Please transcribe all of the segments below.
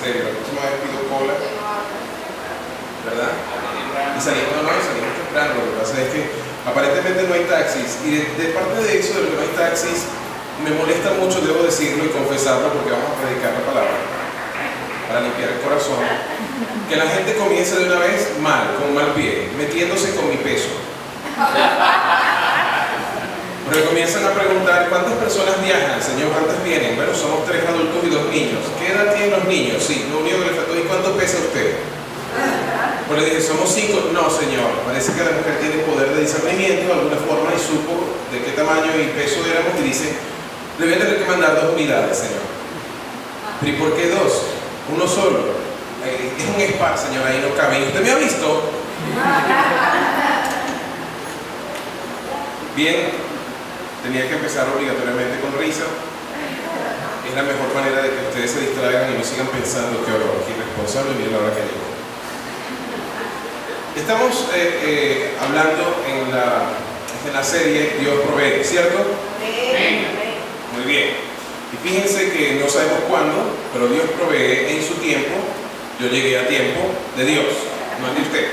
serio, la próxima vez pido cola, ¿verdad? Y salimos temprano. Lo que pasa es que aparentemente no hay taxis, y de parte de eso, de lo que no hay taxis, me molesta mucho, debo decirlo y confesarlo, porque vamos a predicar la palabra para limpiar el corazón, que la gente comience de una vez mal, con mal pie, metiéndose con mi peso. Porque comienzan a preguntar: ¿cuántas personas viajan, Señor? ¿Cuántas vienen? Bueno, somos 3 adultos y 2 niños. ¿Qué edad tienen los niños? Sí, lo único que le faltó: ¿y cuánto pesa usted? Pues le dije: somos 5. No, Señor, parece que la mujer tiene poder de discernimiento de alguna forma y supo de qué tamaño y peso éramos, y dice: le voy a tener que mandar 2 unidades, Señor. ¿Pero y por qué 2? Uno solo. Es un spa, Señor, ahí no cabe. ¿Usted me ha visto? Bien, tenía que empezar obligatoriamente con risa. Es la mejor manera de que ustedes se distraigan y no sigan pensando: qué horror, qué irresponsable, miren la hora que llegó. Estamos hablando en la serie Dios provee, ¿cierto? Sí. Muy bien. Y fíjense que no sabemos cuándo, pero Dios provee en su tiempo. Yo llegué a tiempo de Dios, no es de usted.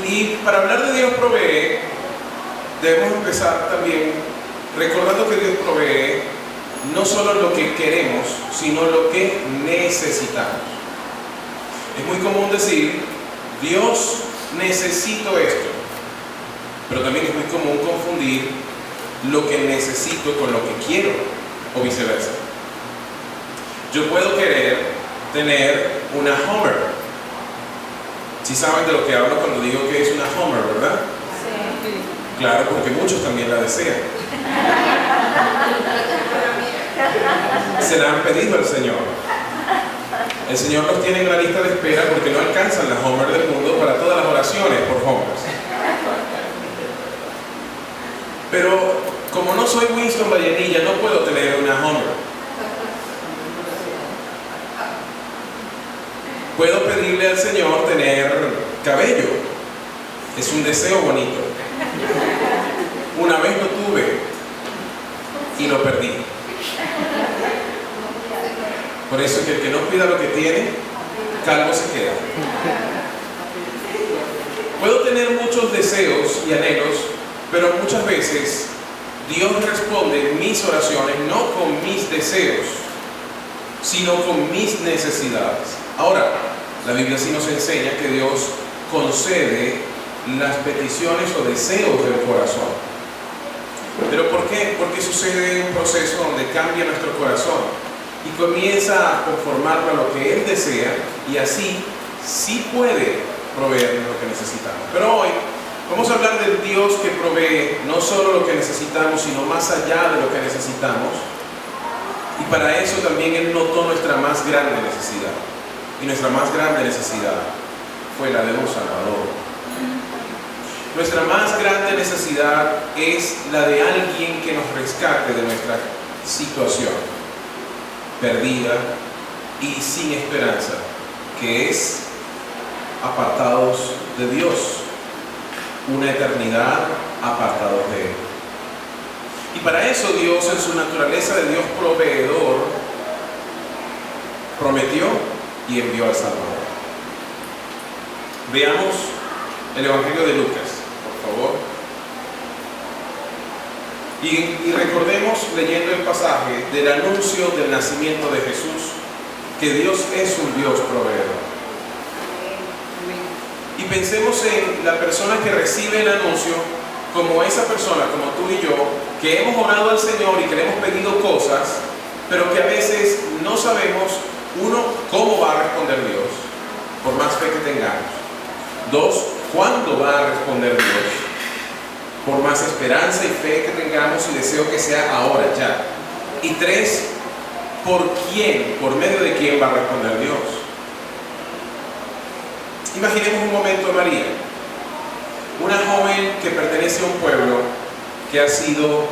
Y para hablar de Dios provee, debemos empezar también recordando que Dios provee no solo lo que queremos, sino lo que necesitamos. Es muy común decir: Dios, necesito esto. Pero también es muy común confundir lo que necesito con lo que quiero, o viceversa. Yo puedo querer tener una Hummer. Si saben de lo que hablo cuando digo que es una Hummer, ¿verdad? Sí. Claro, porque muchos también la desean. Se la han pedido al Señor. El Señor los tiene en la lista de espera porque no alcanzan las Hummer del mundo para todas las oraciones por Hummers. Pero como no soy Winston Vallenilla, no puedo tener una Hummer. Puedo pedirle al Señor tener cabello. Es un deseo bonito. Una vez lo tuve y lo perdí. Por eso que el que no cuida lo que tiene, calvo se queda. Puedo tener muchos deseos y anhelos, pero muchas veces Dios responde mis oraciones no con mis deseos, sino con mis necesidades. Ahora, la Biblia sí nos enseña que Dios concede las peticiones o deseos del corazón. ¿Pero por qué? Porque sucede un proceso donde cambia nuestro corazón y comienza a conformarlo a lo que Él desea, y así sí puede proveernos lo que necesitamos. Pero hoy vamos a hablar del Dios que provee no solo lo que necesitamos, sino más allá de lo que necesitamos. Y para eso también Él notó nuestra más grande necesidad. Y nuestra más grande necesidad fue la de un Salvador. Nuestra más grande necesidad es la de alguien que nos rescate de nuestra situación perdida y sin esperanza, que es apartados de Dios, una eternidad apartados de Él. Y para eso Dios, en su naturaleza de Dios proveedor, prometió y envió al Salvador. Veamos el Evangelio de Lucas, por favor. Y recordemos, leyendo el pasaje del anuncio del nacimiento de Jesús, que Dios es un Dios proveedor. Y pensemos en la persona que recibe el anuncio como esa persona, como tú y yo, que hemos orado al Señor y que le hemos pedido cosas, pero que a veces no sabemos, uno, cómo va a responder Dios, por más fe que tengamos. Dos, cuándo va a responder Dios, por más esperanza y fe que tengamos y deseo que sea ahora, ya. Y tres, por quién, por medio de quién va a responder Dios. Imaginemos un momento a María, una joven que pertenece a un pueblo que ha sido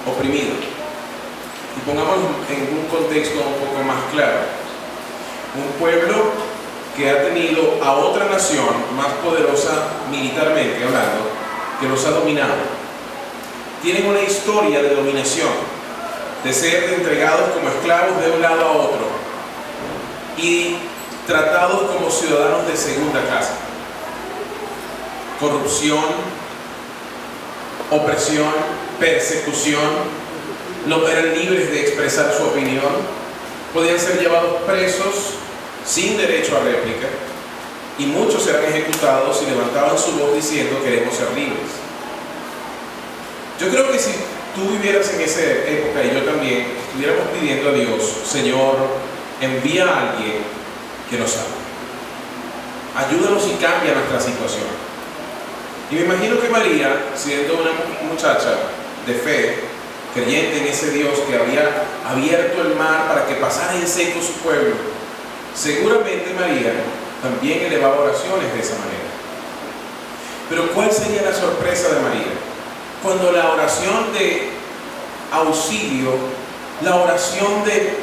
oprimido. Y pongámoslo en un contexto un poco más claro. Un pueblo que ha tenido a otra nación más poderosa militarmente hablando, que los ha dominado. Tienen una historia de dominación, de ser entregados como esclavos de un lado a otro. y tratados como ciudadanos de segunda clase. Corrupción, opresión, persecución, no eran libres de expresar su opinión, podían ser llevados presos sin derecho a réplica, y muchos eran ejecutados y levantaban su voz diciendo: queremos ser libres. Yo creo que si tú vivieras en esa época, y yo también, estuviéramos pidiendo a Dios: Señor, envía a alguien que nos salve, ayúdanos y cambia nuestra situación. Y me imagino que María, siendo una muchacha de fe, creyente en ese Dios que había abierto el mar para que pasara en seco su pueblo, seguramente María también elevaba oraciones de esa manera. Pero ¿cuál sería la sorpresa de María? Cuando la oración de auxilio, la oración de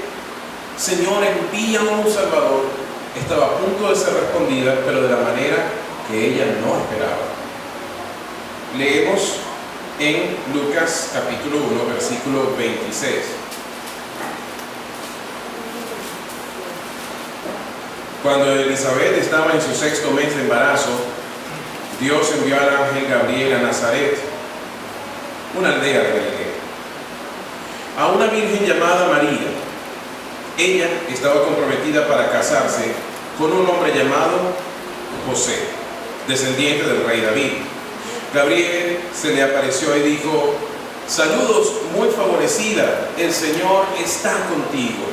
Señor, envía un Salvador, estaba a punto de ser respondida, pero de la manera que ella no esperaba. Leemos en Lucas capítulo 1, versículo 26. Cuando Elizabeth estaba en su 6º mes de embarazo, Dios envió al ángel Gabriel a Nazaret, una aldea de Galilea, a una virgen llamada María. Ella estaba comprometida para casarse con un hombre llamado José, descendiente del rey David. Gabriel se le apareció y dijo: saludos, muy favorecida, el Señor está contigo.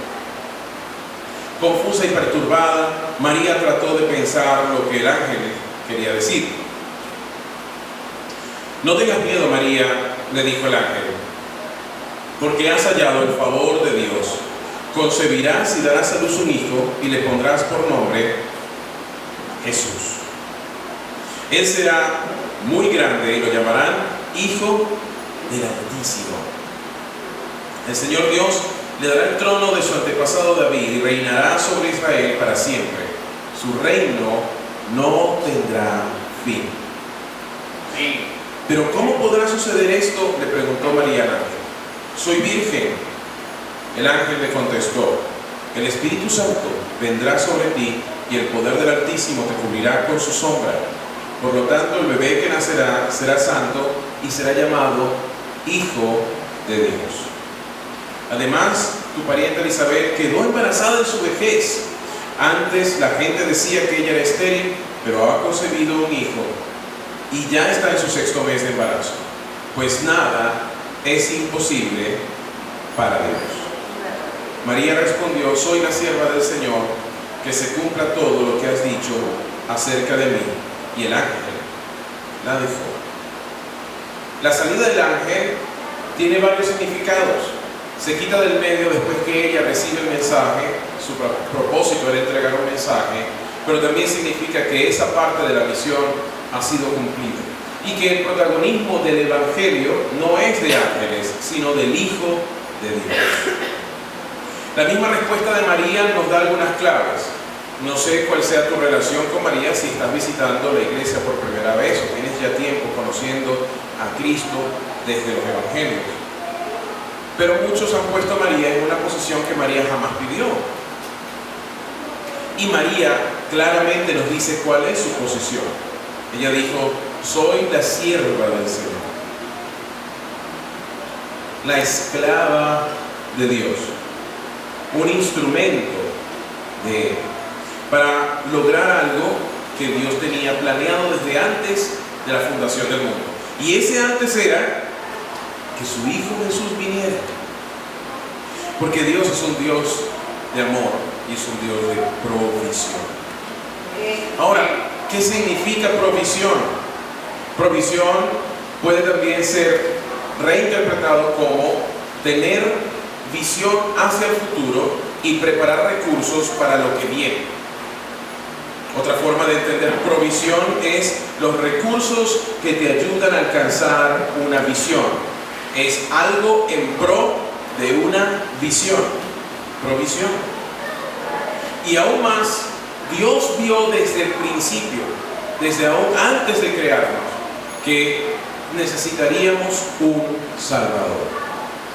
Confusa y perturbada, María trató de pensar lo que el ángel quería decir. No tengas miedo, María, le dijo el ángel, porque has hallado el favor de Dios. Concebirás y darás a luz un hijo y le pondrás por nombre Jesús. Él será muy grande y lo llamarán Hijo del Altísimo. El Señor Dios le dará el trono de su antepasado David y reinará sobre Israel para siempre. Su reino no tendrá fin. Pero ¿cómo podrá suceder esto?, le preguntó María al ángel. Soy virgen. El ángel le contestó: el Espíritu Santo vendrá sobre ti y el poder del Altísimo te cubrirá con su sombra. Por lo tanto, el bebé que nacerá será santo y será llamado Hijo de Dios. Además, tu pariente Elizabeth quedó embarazada en su vejez. Antes la gente decía que ella era estéril, pero ha concebido un hijo y ya está en su 6º mes de embarazo. Pues nada es imposible para Dios. María respondió: soy la sierva del Señor, que se cumpla todo lo que has dicho acerca de mí. Y el ángel la dejó. La salida del ángel tiene varios significados. Se quita del medio después que ella recibe el mensaje. Su propósito era entregar un mensaje, pero también significa que esa parte de la misión ha sido cumplida y que el protagonismo del Evangelio no es de ángeles, sino del Hijo de Dios. La misma respuesta de María nos da algunas claves. No sé cuál sea tu relación con María, si estás visitando la iglesia por primera vez o tienes ya tiempo conociendo a Cristo desde los evangelios. Pero muchos han puesto a María en una posición que María jamás pidió. Y María claramente nos dice cuál es su posición. Ella dijo: soy la sierva del Señor, la esclava de Dios, un instrumento de Él, para lograr algo que Dios tenía planeado desde antes de la fundación del mundo. Y ese antes era que su Hijo Jesús viniera. Porque Dios es un Dios de amor y es un Dios de provisión. Ahora, ¿qué significa provisión? Provisión puede también ser reinterpretado como tener visión hacia el futuro y preparar recursos para lo que viene. Otra forma de entender provisión es los recursos que te ayudan a alcanzar una visión. Es algo en pro de una visión. Provisión. Y aún más, Dios vio desde el principio, desde aún antes de crearnos, que necesitaríamos un Salvador.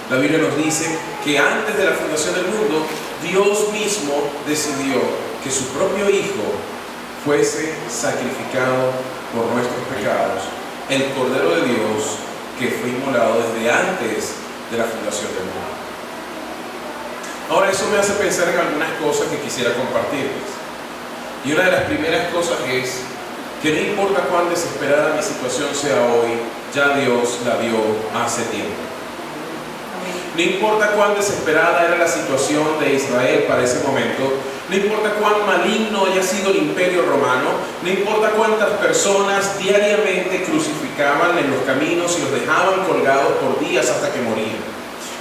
La Biblia nos dice que antes de la fundación del mundo, Dios mismo decidió que su propio Hijo fuese sacrificado por nuestros pecados, el Cordero de Dios que fue inmolado desde antes de la fundación del mundo. Ahora, eso me hace pensar en algunas cosas que quisiera compartirles. Y una de las primeras cosas es que no importa cuán desesperada mi situación sea hoy, ya Dios la vio hace tiempo. No importa cuán desesperada era la situación de Israel para ese momento, no importa cuán maligno haya sido el imperio romano, no importa cuántas personas diariamente crucificaban en los caminos y los dejaban colgados por días hasta que morían.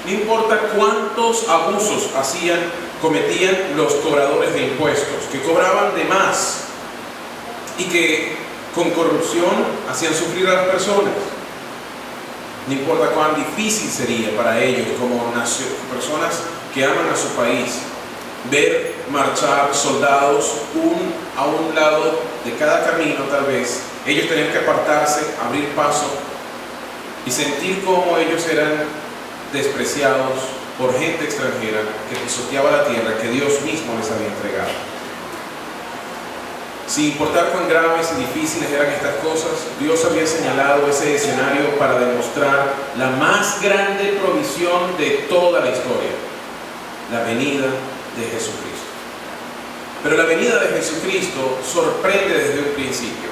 No importa cuántos abusos cometían los cobradores de impuestos, que cobraban de más y que con corrupción hacían sufrir a las personas. No importa cuán difícil sería para ellos como personas que aman a su país ver marchar soldados a un lado de cada camino, tal vez ellos tenían que apartarse, abrir paso y sentir cómo ellos eran despreciados por gente extranjera que pisoteaba la tierra que Dios mismo les había entregado. Sin importar cuán graves y difíciles eran estas cosas, Dios había señalado ese escenario para demostrar la más grande provisión de toda la historia: la venida de Jesucristo. Pero la venida de Jesucristo sorprende desde un principio.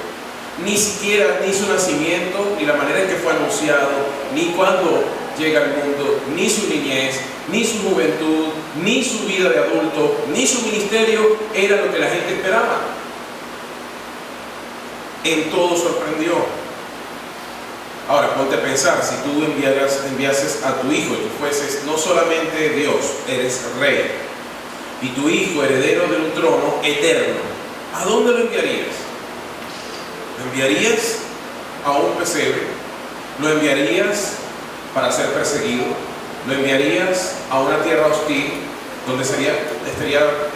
Ni siquiera ni su nacimiento, ni la manera en que fue anunciado, ni cuándo llega al mundo, ni su niñez, ni su juventud, ni su vida de adulto, ni su ministerio era lo que la gente esperaba. En todo sorprendió. Ahora ponte a pensar, si tú enviases a tu hijo y tú fueses no solamente Dios, eres rey, y tu hijo heredero de un trono eterno, ¿a dónde lo enviarías? ¿Lo enviarías a un pesebre? ¿Lo enviarías para ser perseguido? ¿Lo enviarías a una tierra hostil donde estaría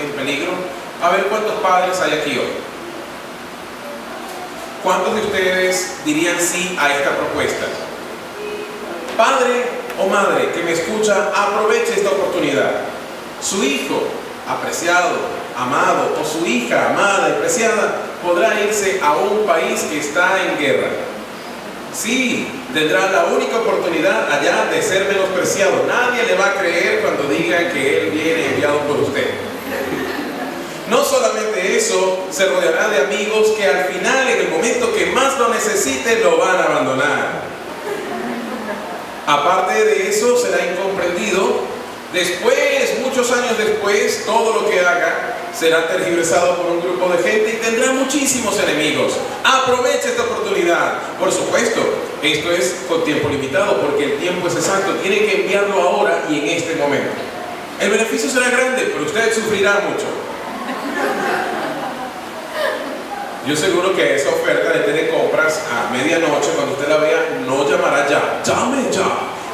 en peligro? A ver cuántos padres hay aquí hoy. ¿Cuántos de ustedes dirían sí a esta propuesta? Padre o madre que me escucha, aproveche esta oportunidad. Su hijo apreciado, amado, o su hija amada y preciada podrá irse a un país que está en guerra. Sí, tendrá la única oportunidad allá de ser menospreciado. Nadie le va a creer cuando diga que él viene enviado por usted. No solamente eso, se rodeará de amigos que al final, en el momento que más lo necesite, lo van a abandonar. Aparte de eso, será incomprendido. Después, muchos años después, todo lo que haga será tergiversado por un grupo de gente y tendrá muchísimos enemigos. Aproveche esta oportunidad. Por supuesto, esto es con tiempo limitado, porque el tiempo es exacto. Tiene que enviarlo ahora y en este momento. El beneficio será grande, pero usted sufrirá mucho. Yo seguro que esa oferta de telecompras a medianoche, cuando usted la vea, no llamará ya. ¡Llame ya!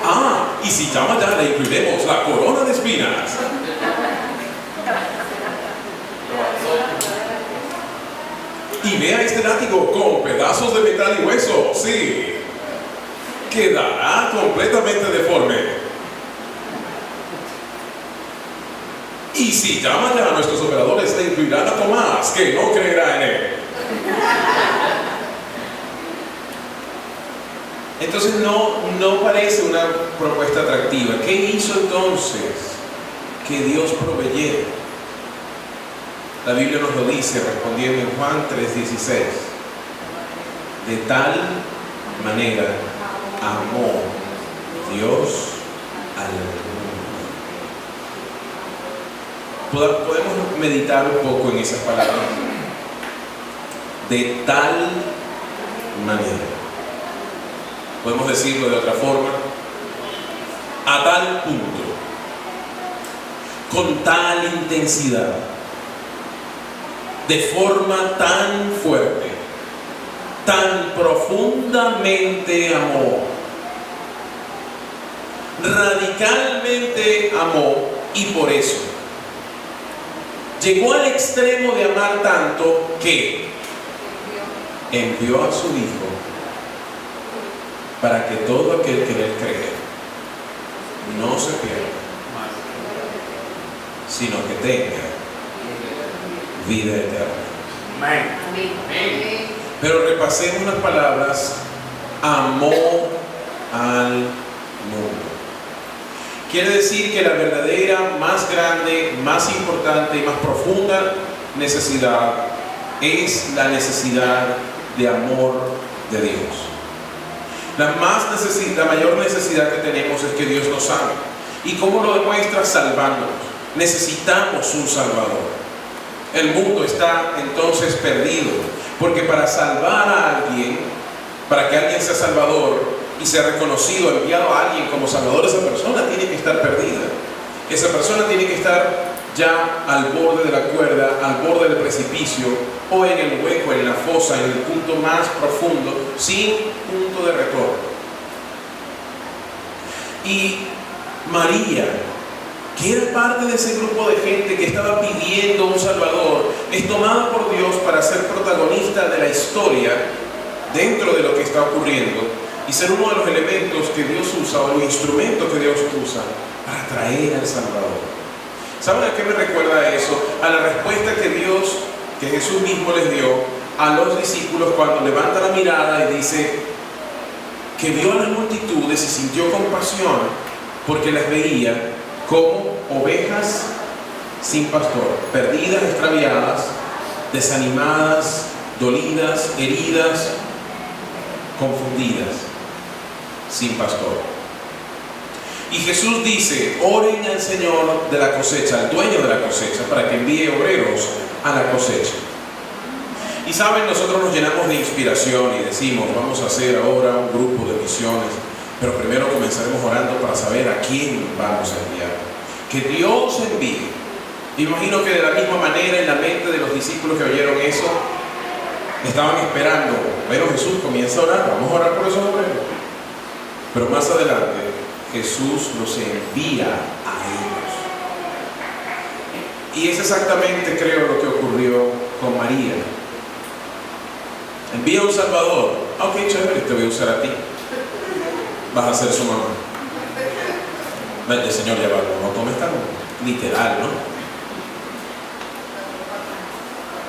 Ah, y si llama ya, le incluiremos la corona de espinas. Y vea este látigo con pedazos de metal y hueso. Sí, quedará completamente deforme. Y si llama ya a nuestros operadores, le incluirán a Tomás, que no creerá en él. Entonces no parece una propuesta atractiva. ¿Qué hizo entonces que Dios proveyera? La Biblia nos lo dice respondiendo en Juan 3:16. De tal manera amó Dios al mundo. Podemos meditar un poco en esas palabras. De tal manera. Podemos decirlo de otra forma. A tal punto. Con tal intensidad. De forma tan fuerte. Tan profundamente amó. Radicalmente amó. Y por eso llegó al extremo de amar tanto que envió a su Hijo para que todo aquel que en él cree no se pierda, sino que tenga vida eterna. Amén. Pero repasemos las palabras: amó al mundo. Quiere decir que la verdadera, más grande, más importante y más profunda necesidad es la necesidad de amor de Dios. La mayor necesidad que tenemos es que Dios nos ame. ¿Y cómo lo demuestra? Salvándonos. Necesitamos un Salvador. El mundo está entonces perdido, porque para salvar a alguien, para que alguien sea salvador y sea reconocido, enviado a alguien como salvador, esa persona tiene que estar perdida. Esa persona tiene que estar ya al borde de la cuerda, al borde del precipicio, o en el hueco, en la fosa, en el punto más profundo, sin punto de retorno. Y María, que era parte de ese grupo de gente que estaba pidiendo un Salvador, es tomada por Dios para ser protagonista de la historia dentro de lo que está ocurriendo y ser uno de los elementos que Dios usa, o los instrumentos que Dios usa para traer al Salvador. ¿Saben a qué me recuerda eso? A la respuesta que Jesús mismo les dio a los discípulos cuando levanta la mirada y dice que vio a las multitudes y sintió compasión porque las veía como ovejas sin pastor, perdidas, extraviadas, desanimadas, dolidas, heridas, confundidas, sin pastor. Y Jesús dice: oren al Señor de la cosecha, al dueño de la cosecha, para que envíe obreros a la cosecha. Y saben, nosotros nos llenamos de inspiración y decimos: vamos a hacer ahora un grupo de misiones, pero primero comenzaremos orando para saber a quién vamos a enviar. Que Dios envíe. Imagino que de la misma manera en la mente de los discípulos que oyeron eso, estaban esperando: bueno, Jesús comienza a orar, vamos a orar por esos obreros. Pero más adelante Jesús los envía a ellos. Y es exactamente, creo, lo que ocurrió con María. Envía un Salvador. Ok, chévere, te voy a usar a ti. Vas a ser su mamá. Vete, Señor, ya va, no tomes tan literal, ¿no?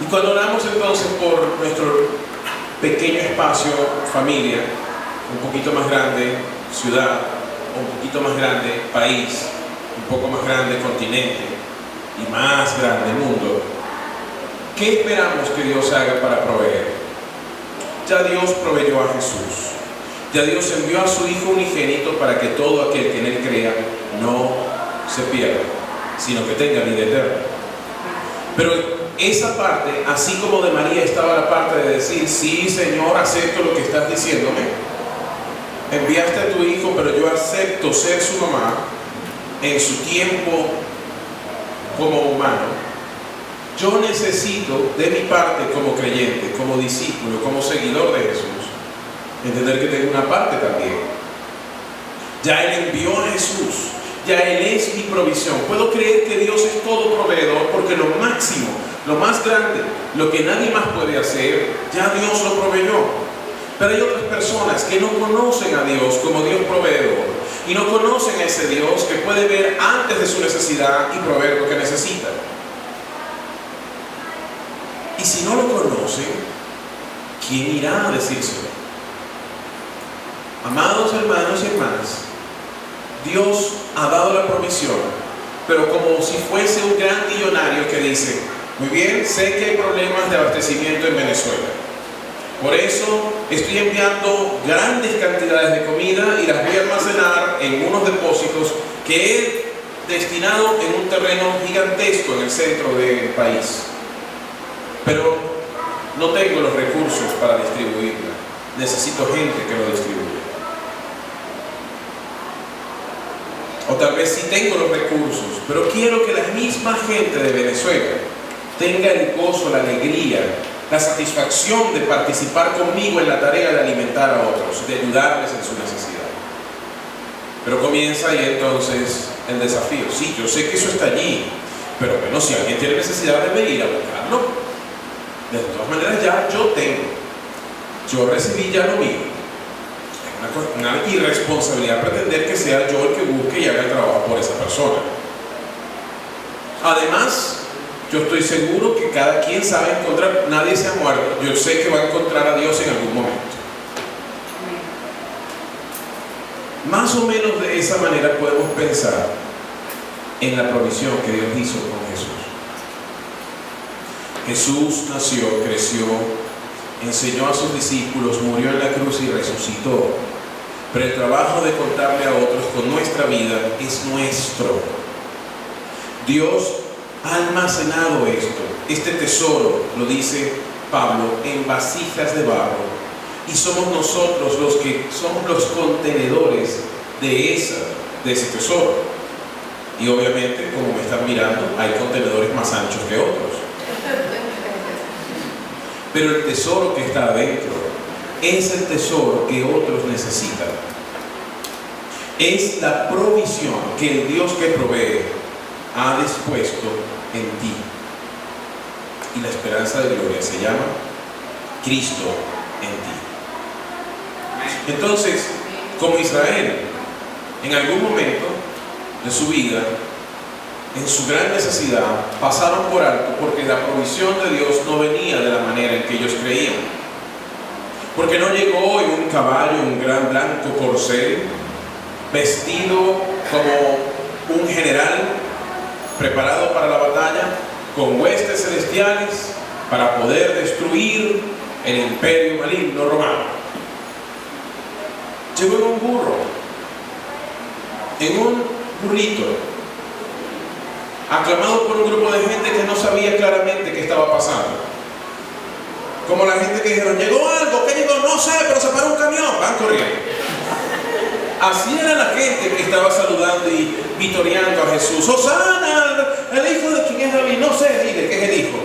Y cuando oramos entonces por nuestro pequeño espacio, familia, un poquito más grande, ciudad, un poquito más grande, país, un poco más grande, continente, y más grande, mundo, ¿qué esperamos que Dios haga para proveer? Ya Dios proveyó a Jesús. Ya Dios envió a su Hijo unigénito para que todo aquel que en Él crea no se pierda, sino que tenga vida eterna. Pero esa parte, así como de María estaba la parte de decir: sí, Señor, acepto lo que estás diciéndome. Enviaste a tu Hijo, pero yo acepto ser su mamá en su tiempo como humano. Yo necesito, de mi parte como creyente, como discípulo, como seguidor de Jesús, entender que tengo una parte también. Ya Él envió a Jesús, ya Él es mi provisión. Puedo creer que Dios es todo proveedor, porque lo máximo, lo más grande, lo que nadie más puede hacer, ya Dios lo proveyó. Pero hay otras personas que no conocen a Dios como Dios proveedor y no conocen a ese Dios que puede ver antes de su necesidad y proveer lo que necesitan. Y si no lo conocen, ¿quién irá a decírselo? Amados hermanos y hermanas, Dios ha dado la provisión, pero como si fuese un gran millonario que dice: muy bien, sé que hay problemas de abastecimiento en Venezuela. Por eso estoy enviando grandes cantidades de comida y las voy a almacenar en unos depósitos que he destinado en un terreno gigantesco en el centro del país. Pero no tengo los recursos para distribuirla. Necesito gente que lo distribuya. O tal vez sí tengo los recursos, pero quiero que la misma gente de Venezuela tenga el gozo, la alegría, la satisfacción de participar conmigo en la tarea de alimentar a otros, de ayudarles en su necesidad. Pero comienza ahí entonces el desafío. Sí, yo sé que eso está allí, pero bueno, si alguien tiene necesidad debe ir a buscarlo. De todas maneras ya yo tengo. Yo recibí ya lo mío. Es una irresponsabilidad pretender que sea yo el que busque y haga el trabajo por esa persona. Además, yo estoy seguro que cada quien sabe encontrar, nadie se ha muerto. Yo sé que va a encontrar a Dios en algún momento. Más o menos de esa manera podemos pensar en la provisión que Dios hizo con Jesús. Jesús nació, creció, enseñó a sus discípulos, murió en la cruz y resucitó. Pero el trabajo de contarle a otros con nuestra vida es nuestro. Dios ha almacenado esto, este tesoro, lo dice Pablo, en vasijas de barro. Y somos nosotros los que somos los contenedores de ese tesoro. Y obviamente, como me están mirando, hay contenedores más anchos que otros. Pero el tesoro que está adentro es el tesoro que otros necesitan. Es la provisión que el Dios que provee ha dispuesto en ti. Y la esperanza de gloria se llama Cristo en ti. Entonces, como Israel, en algún momento de su vida, en su gran necesidad, pasaron por alto porque la provisión de Dios no venía de la manera en que ellos creían. Porque no llegó en un caballo, un gran blanco corcel, vestido como un general preparado para la batalla, con huestes celestiales para poder destruir el imperio maligno romano. Llegó en un burro, en un burrito, aclamado por un grupo de gente que no sabía claramente qué estaba pasando. Como la gente que dijeron, llegó algo, ¿qué llegó? No sé, pero se paró un camión, van corriendo. Así era la gente que estaba saludando y vitoreando a Jesús. ¡Hosana! ¿El hijo de quién es David? No sé, dile que es el hijo.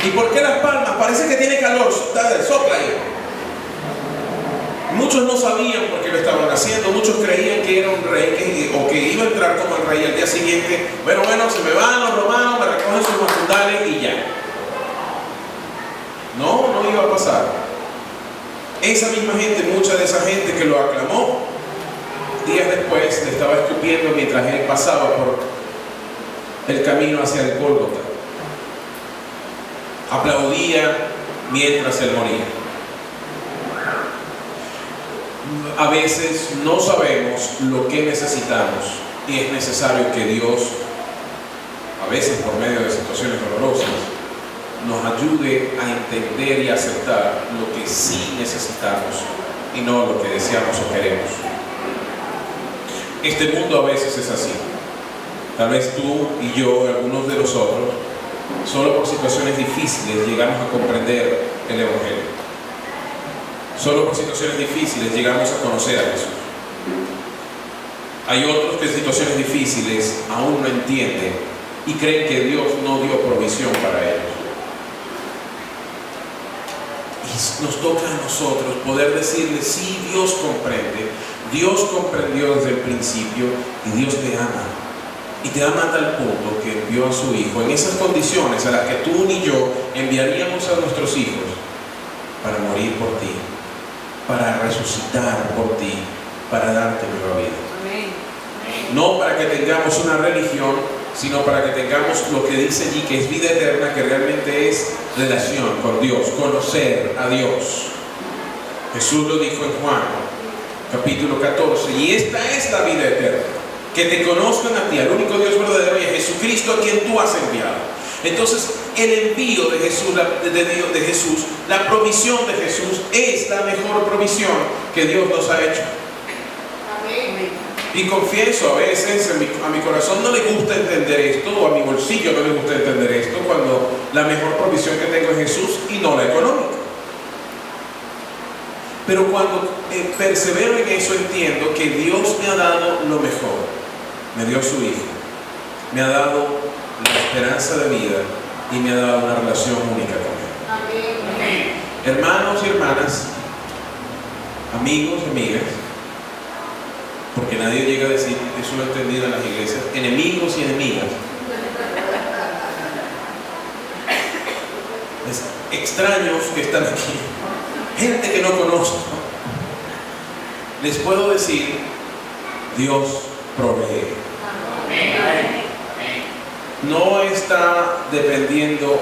¿Y por qué las palmas? Parece que tiene calor, sopla ahí. Muchos no sabían por qué lo estaban haciendo, muchos creían que era un rey o que iba a entrar como el rey al día siguiente. Bueno, se me van los romanos, me recogen sus matundales y ya. No iba a pasar. Esa misma gente, mucha de esa gente que lo aclamó, días después le estaba escupiendo mientras él pasaba por el camino hacia el Gólgota. Aplaudía mientras él moría. A veces no sabemos lo que necesitamos y es necesario que Dios, a veces por medio de situaciones dolorosas, nos ayude a entender y aceptar lo que sí necesitamos y no lo que deseamos o queremos. Este mundo a veces es así. Tal vez tú y yo, algunos de nosotros, solo por situaciones difíciles llegamos a comprender el Evangelio. Solo por situaciones difíciles llegamos a conocer a Jesús. Hay otros que en situaciones difíciles aún no entienden y creen que Dios no dio provisión para ellos. Y nos toca a nosotros poder decirle, sí, Dios comprende. Dios comprendió desde el principio y Dios te ama. Y te ama a tal punto que envió a su Hijo en esas condiciones a las que tú ni yo enviaríamos a nuestros hijos para morir por ti, para resucitar por ti, para darte nueva vida. Amén. No para que tengamos una religión, sino para que tengamos lo que dice allí, que es vida eterna, que realmente es relación con Dios, conocer a Dios. Jesús lo dijo en Juan, capítulo 14, y esta es la vida eterna, que te conozcan a ti, al único Dios verdadero, y a Jesucristo a quien tú has enviado. Entonces, el envío de Jesús, la provisión de Jesús es la mejor provisión que Dios nos ha hecho. Amén. Y confieso, a veces a mi corazón no le gusta entender esto, o a mi bolsillo no le gusta entender esto, cuando la mejor provisión que tengo es Jesús y no la económica. Pero cuando persevero en eso, entiendo que Dios me ha dado lo mejor. Me dio su Hijo, me ha dado la esperanza de vida y me ha dado una relación única con Él. Amén. Hermanos y hermanas, amigos y amigas, porque nadie llega a decir, eso lo he entendido en las iglesias, enemigos y enemigas, extraños que están aquí, gente que no conozco, les puedo decir, Dios provee. Amén. no está dependiendo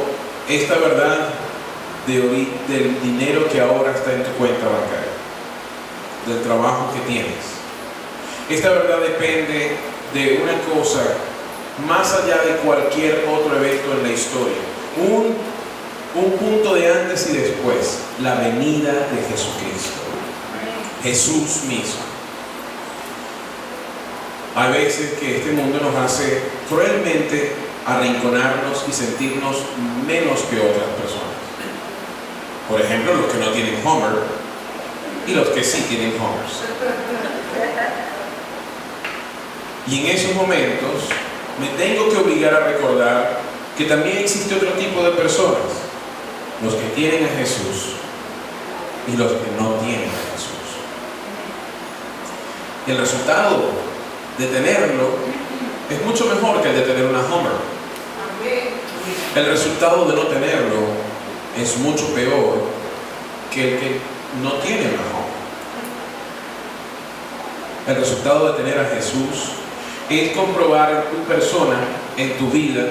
esta verdad del dinero que ahora está en tu cuenta bancaria, del trabajo que tienes. Esta verdad depende de una cosa más allá de cualquier otro evento en la historia. Un punto de antes y después, la venida de Jesucristo. Jesús mismo. Hay veces que este mundo nos hace cruelmente arrinconarnos y sentirnos menos que otras personas. Por ejemplo, los que no tienen Homer y los que sí tienen Homers. Y en esos momentos me tengo que obligar a recordar que también existe otro tipo de personas, los que tienen a Jesús y los que no tienen a Jesús. Y el resultado de tenerlo es mucho mejor que el de tener una Homer. El resultado de no tenerlo es mucho peor que el que no tiene una Homer. El resultado de tener a Jesús es comprobar en tu persona, en tu vida,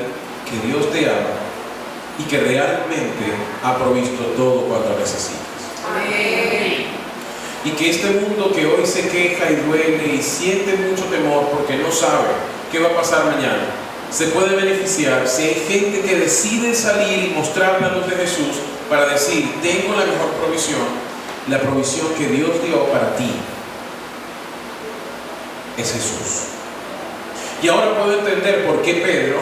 que Dios te ama y que realmente ha provisto todo cuanto necesitas. Amén. Y que este mundo que hoy se queja y duele y siente mucho temor porque no sabe qué va a pasar mañana, se puede beneficiar si hay gente que decide salir y mostrar la luz de Jesús para decir: tengo la mejor provisión, la provisión que Dios dio para ti es Jesús. Y ahora puedo entender por qué Pedro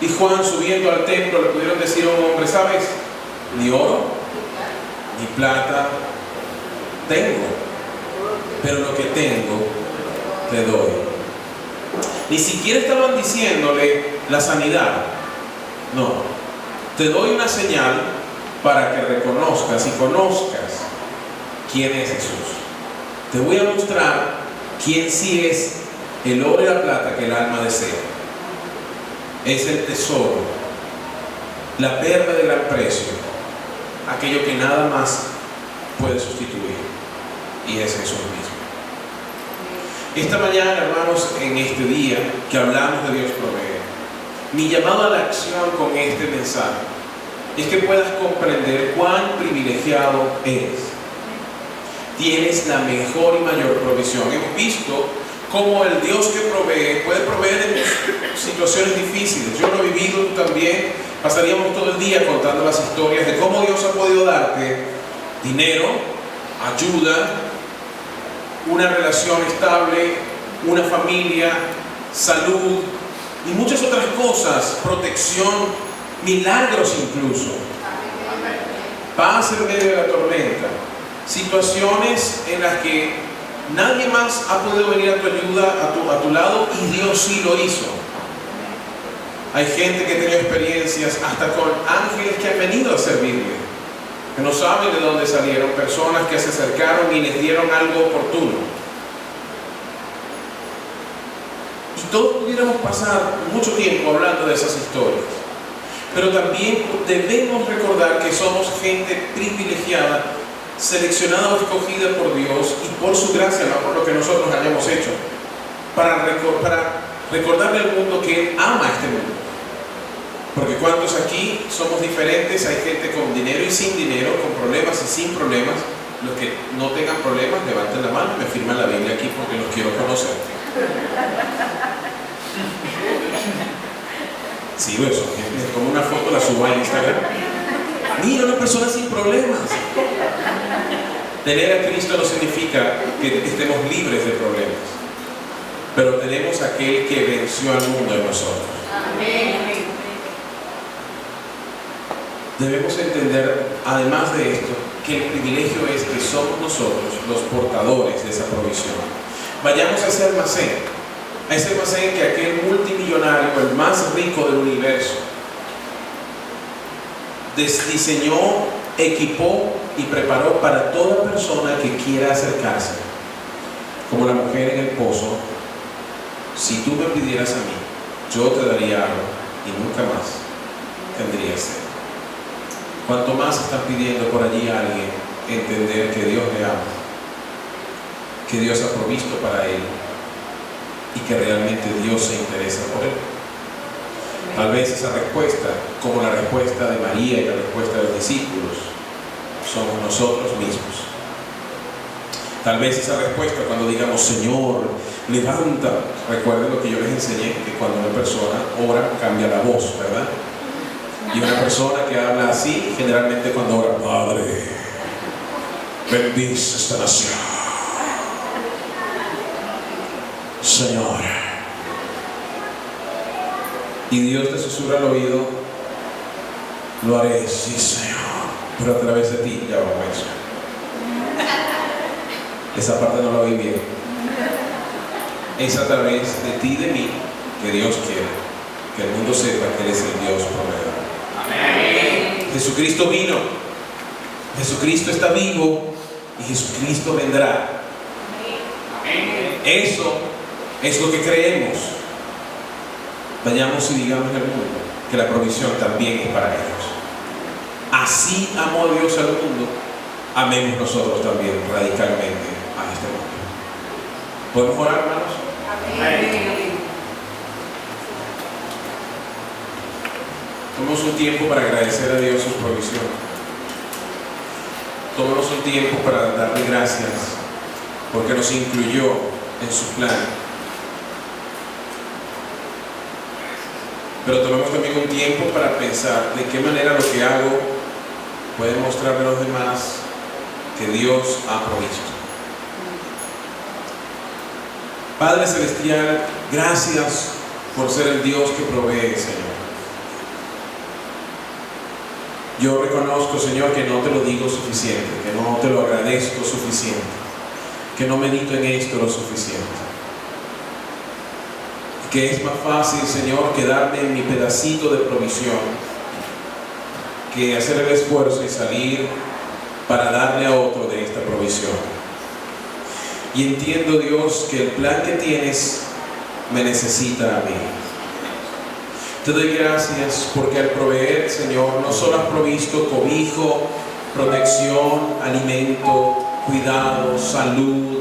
y Juan, subiendo al templo, le pudieron decir a un hombre: ¿sabes? Ni oro, ni plata tengo, pero lo que tengo te doy. Ni siquiera estaban diciéndole la sanidad. No, te doy una señal para que reconozcas y conozcas quién es Jesús. Te voy a mostrar quién sí es el oro y la plata que el alma desea. Es el tesoro, la perla de gran precio, aquello que nada más puede sustituir, y es Jesús mismo. Esta mañana, hermanos, en este día que hablamos de Dios provee, mi llamado a la acción con este mensaje es que puedas comprender cuán privilegiado eres. Tienes la mejor y mayor provisión. Hemos visto cómo el Dios que provee puede proveer en situaciones difíciles. Yo lo he vivido, tú también. Pasaríamos todo el día contando las historias de cómo Dios ha podido darte dinero, ayuda, una relación estable, una familia, salud y muchas otras cosas, protección, milagros incluso, paz en medio de la tormenta, situaciones en las que nadie más ha podido venir a tu ayuda, a tu lado, y Dios sí lo hizo. Hay gente que ha tenido experiencias hasta con ángeles que han venido a servirle, que no saben de dónde salieron, personas que se acercaron y les dieron algo oportuno. Y todos pudiéramos pasar mucho tiempo hablando de esas historias, pero también debemos recordar que somos gente privilegiada, seleccionada o escogida por Dios y por su gracia, no por lo que nosotros hayamos hecho, para recordarle al mundo que Él ama a este mundo. Porque ¿cuántos aquí somos diferentes? Hay gente con dinero y sin dinero, con problemas y sin problemas. Los que no tengan problemas, levanten la mano y me firman la Biblia aquí porque los quiero conocer. Sí, eso, es como una foto, la subo a Instagram. Mira, una persona sin problemas. Tener a Cristo no significa que estemos libres de problemas, pero tenemos aquel que venció al mundo en nosotros. Amén. Debemos entender, además de esto, que el privilegio es que somos nosotros los portadores de esa provisión. Vayamos a ese almacén que aquel multimillonario, el más rico del universo, diseñó, equipó y preparó para toda persona que quiera acercarse. Como la mujer en el pozo: si tú me pidieras a mí, yo te daría algo y nunca más tendrías sed. Cuanto más están pidiendo por allí a alguien entender que Dios le ama, que Dios ha provisto para él y que realmente Dios se interesa por él. Tal vez esa respuesta, como la respuesta de María y la respuesta de los discípulos, somos nosotros mismos. Tal vez esa respuesta cuando digamos, Señor, levanta. Recuerden lo que yo les enseñé, que cuando una persona ora cambia la voz, ¿verdad? Y una persona que habla así, generalmente cuando ora, Padre, bendice esta nación. Señor. Y Dios te susurra al oído, lo haré, sí Señor, pero a través de ti. Ya vamos a eso. Esa parte no la oí bien. Es a través de ti y de mí que Dios quiere que el mundo sepa que Él es el Dios proveedor. Amén. Jesucristo vino, Jesucristo está vivo y Jesucristo vendrá. Amén. Eso es lo que creemos. Vayamos y digamos al mundo que la provisión también es para ellos. Así amó Dios al mundo, amemos nosotros también radicalmente a este mundo. ¿Podemos orar, hermanos? Amén. Tomemos un tiempo para agradecer a Dios su provisión. Tomemos un tiempo para darle gracias porque nos incluyó en su plan. Pero tomemos también un tiempo para pensar de qué manera lo que hago puede mostrarle a los demás que Dios ha provisto. Padre Celestial, gracias por ser el Dios que provee, Señor. Yo reconozco, Señor, que no te lo digo suficiente, que no te lo agradezco suficiente, que no medito en esto lo suficiente. Que es más fácil, Señor, quedarme en mi pedacito de provisión que hacer el esfuerzo y salir para darle a otro de esta provisión. Y entiendo, Dios, que el plan que tienes me necesita a mí. Te doy gracias porque al proveer, Señor, no solo has provisto cobijo, protección, alimento, cuidado, salud,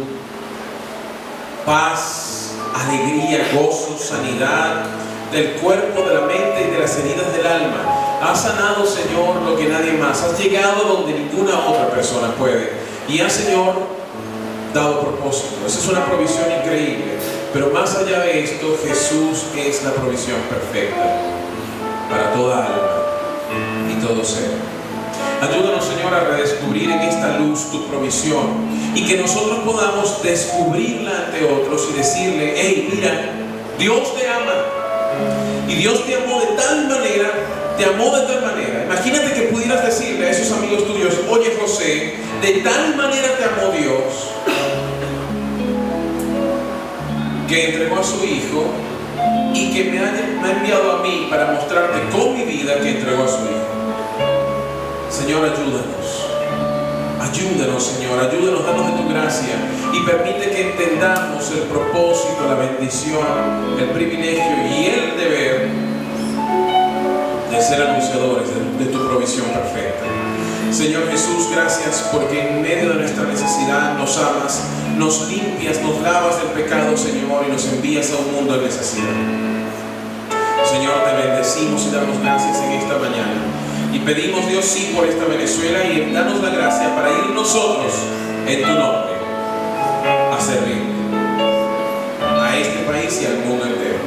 paz, alegría, gozo, sanidad del cuerpo, de la mente y de las heridas del alma. Has sanado, Señor, lo que nadie más. Has llegado donde ninguna otra persona puede. Y has, Señor, dado propósito. Esa es una provisión increíble. Pero más allá de esto, Jesús es la provisión perfecta para toda alma y todo ser. Ayúdanos, Señor, a redescubrir en esta luz tu provisión y que nosotros podamos descubrirla ante otros y decirle, hey, mira, Dios te ama y Dios te amó de tal manera, te amó de tal manera. Imagínate que pudieras decirle a esos amigos tuyos, oye José, de tal manera te amó Dios que entregó a su Hijo y que me ha enviado a mí para mostrarte con mi vida que entregó a su Hijo. Señor, ayúdanos. Ayúdanos, Señor. Ayúdanos, danos de tu gracia y permite que entendamos el propósito, la bendición, el privilegio y el deber de ser anunciadores de tu provisión perfecta. Señor Jesús, gracias porque en medio de nuestra necesidad nos amas, nos limpias, nos lavas del pecado, Señor, y nos envías a un mundo en necesidad. Señor, te bendecimos y damos gracias en esta mañana. Y pedimos, Dios, sí, por esta Venezuela y danos la gracia para ir nosotros en tu nombre a servir a este país y al mundo entero.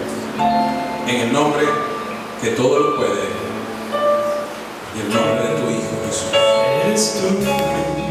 En el nombre que todo lo puede y el nombre de tu Hijo Jesús.